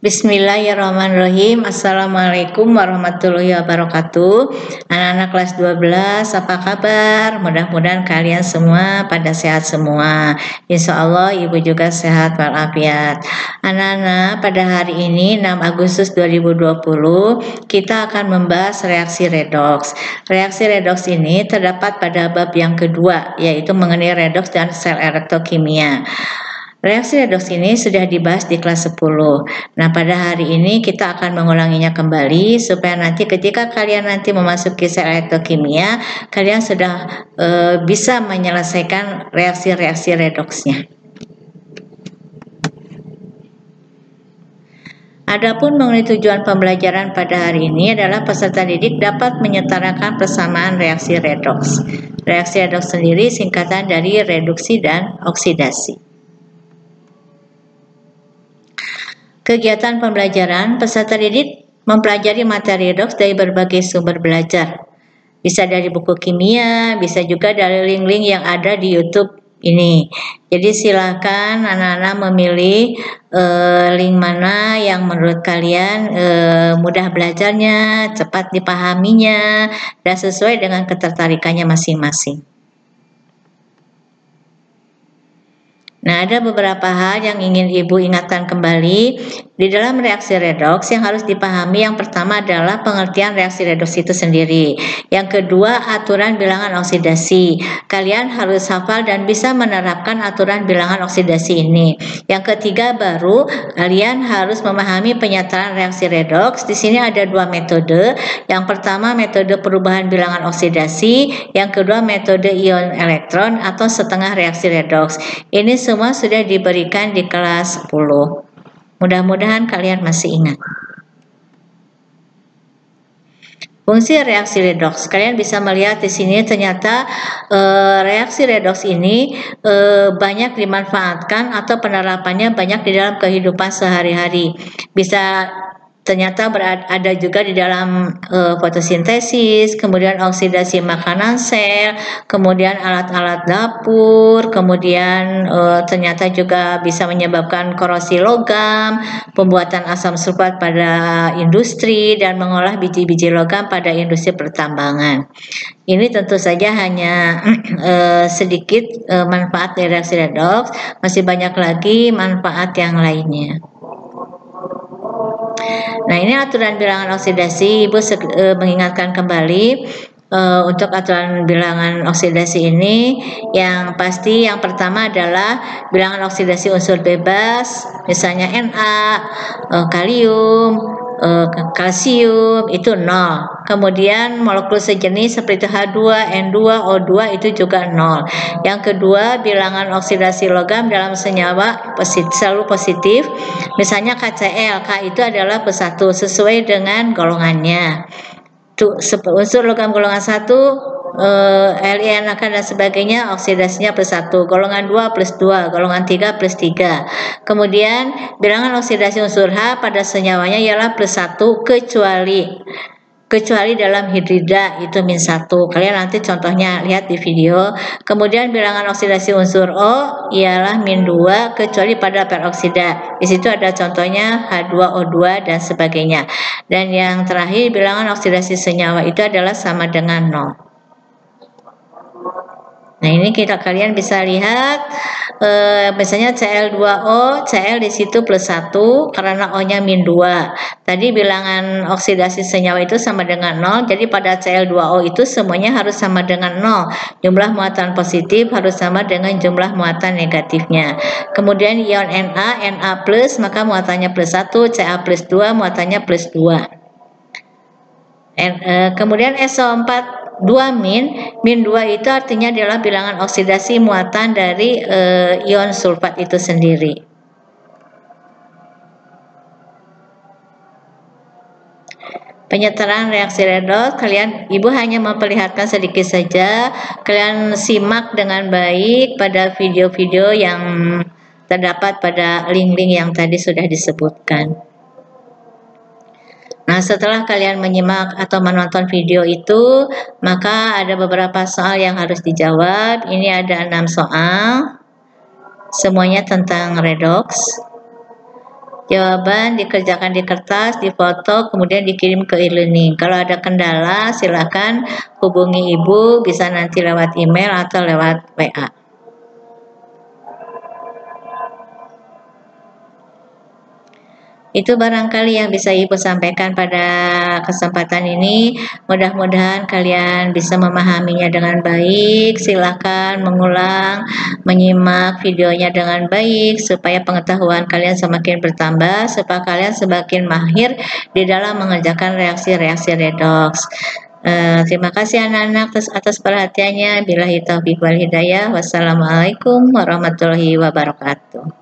Bismillahirrahmanirrahim. Assalamualaikum warahmatullahi wabarakatuh. Anak-anak kelas 12, apa kabar? Mudah-mudahan kalian semua pada sehat semua. Insya Allah ibu juga sehat walafiat. Anak-anak, pada hari ini 6 Agustus 2020 kita akan membahas reaksi redoks. Reaksi redoks ini terdapat pada bab yang kedua, yaitu mengenai redoks dan sel elektrokimia. Reaksi redoks ini sudah dibahas di kelas 10. Nah, pada hari ini kita akan mengulanginya kembali supaya nanti ketika kalian nanti memasuki sel elektrokimia, kalian sudah bisa menyelesaikan reaksi-reaksi redoksnya. Adapun mengenai tujuan pembelajaran pada hari ini adalah peserta didik dapat menyetarakan persamaan reaksi redoks. Reaksi redoks sendiri singkatan dari reduksi dan oksidasi. Kegiatan pembelajaran, peserta didik mempelajari materi redoks dari berbagai sumber belajar. Bisa dari buku kimia, bisa juga dari link-link yang ada di YouTube ini. Jadi silakan anak-anak memilih link mana yang menurut kalian mudah belajarnya, cepat dipahaminya, dan sesuai dengan ketertarikannya masing-masing. Nah, ada beberapa hal yang ingin Ibu ingatkan kembali di dalam reaksi redoks yang harus dipahami. Yang pertama adalah pengertian reaksi redoks itu sendiri. Yang kedua, aturan bilangan oksidasi. Kalian harus hafal dan bisa menerapkan aturan bilangan oksidasi ini. Yang ketiga, baru kalian harus memahami penyataan reaksi redoks. Di sini ada dua metode. Yang pertama, metode perubahan bilangan oksidasi. Yang kedua, metode ion elektron atau setengah reaksi redoks. Ini semua sudah diberikan di kelas 10. Mudah-mudahan kalian masih ingat. Fungsi reaksi redoks. Kalian bisa melihat di sini ternyata reaksi redoks ini banyak dimanfaatkan atau penerapannya banyak di dalam kehidupan sehari-hari. Bisa ternyata ada juga di dalam fotosintesis, kemudian oksidasi makanan sel, kemudian alat-alat dapur, kemudian ternyata juga bisa menyebabkan korosi logam, pembuatan asam sulfat pada industri, dan mengolah biji-biji logam pada industri pertambangan. Ini tentu saja hanya sedikit manfaat dari reaksi redoks, masih banyak lagi manfaat yang lainnya. Nah, ini aturan bilangan oksidasi. Ibu mengingatkan kembali untuk aturan bilangan oksidasi ini, yang pasti yang pertama adalah bilangan oksidasi unsur bebas, misalnya Na, kalium, kalsium itu 0. Kemudian molekul sejenis seperti H2, N2, O2 itu juga 0. Yang kedua, bilangan oksidasi logam dalam senyawa selalu positif. Misalnya KCl, K itu adalah +1 sesuai dengan golongannya. Unsur logam golongan 1, Lin dan sebagainya, oksidasinya +1, golongan 2 +2, golongan 3 +3. Kemudian bilangan oksidasi unsur H pada senyawanya ialah +1 kecuali dalam hidrida itu -1. Kalian nanti contohnya lihat di video. Kemudian bilangan oksidasi unsur O ialah -2 kecuali pada peroksida. Di situ ada contohnya H2O2 dan sebagainya. Dan yang terakhir, bilangan oksidasi senyawa itu adalah sama dengan 0. Nah, ini kalian bisa lihat misalnya Cl2O, Cl di situ +1 karena O-nya -2. Tadi bilangan oksidasi senyawa itu sama dengan 0, jadi pada Cl2O itu semuanya harus sama dengan 0. Jumlah muatan positif harus sama dengan jumlah muatan negatifnya. Kemudian ion Na, maka muatannya +1, Ca +2 muatannya +2. Kemudian SO4 2- itu artinya adalah bilangan oksidasi muatan dari ion sulfat itu sendiri. Penyetaraan reaksi redoks, Ibu hanya memperlihatkan sedikit saja. Kalian simak dengan baik pada video-video yang terdapat pada link-link yang tadi sudah disebutkan. Nah, setelah kalian menyimak atau menonton video itu, maka ada beberapa soal yang harus dijawab. Ini ada 6 soal, semuanya tentang redoks. jawaban dikerjakan di kertas, difoto, kemudian dikirim ke e-learning. Kalau ada kendala, silakan hubungi Ibu, bisa nanti lewat email atau lewat WA. Itu barangkali yang bisa Ibu sampaikan pada kesempatan ini. Mudah-mudahan kalian bisa memahaminya dengan baik. Silakan mengulang, menyimak videonya dengan baik supaya pengetahuan kalian semakin bertambah, supaya kalian semakin mahir di dalam mengerjakan reaksi-reaksi redoks. Terima kasih anak-anak atas perhatiannya. Billahi taufiq wal hidayah. Wassalamualaikum warahmatullahi wabarakatuh.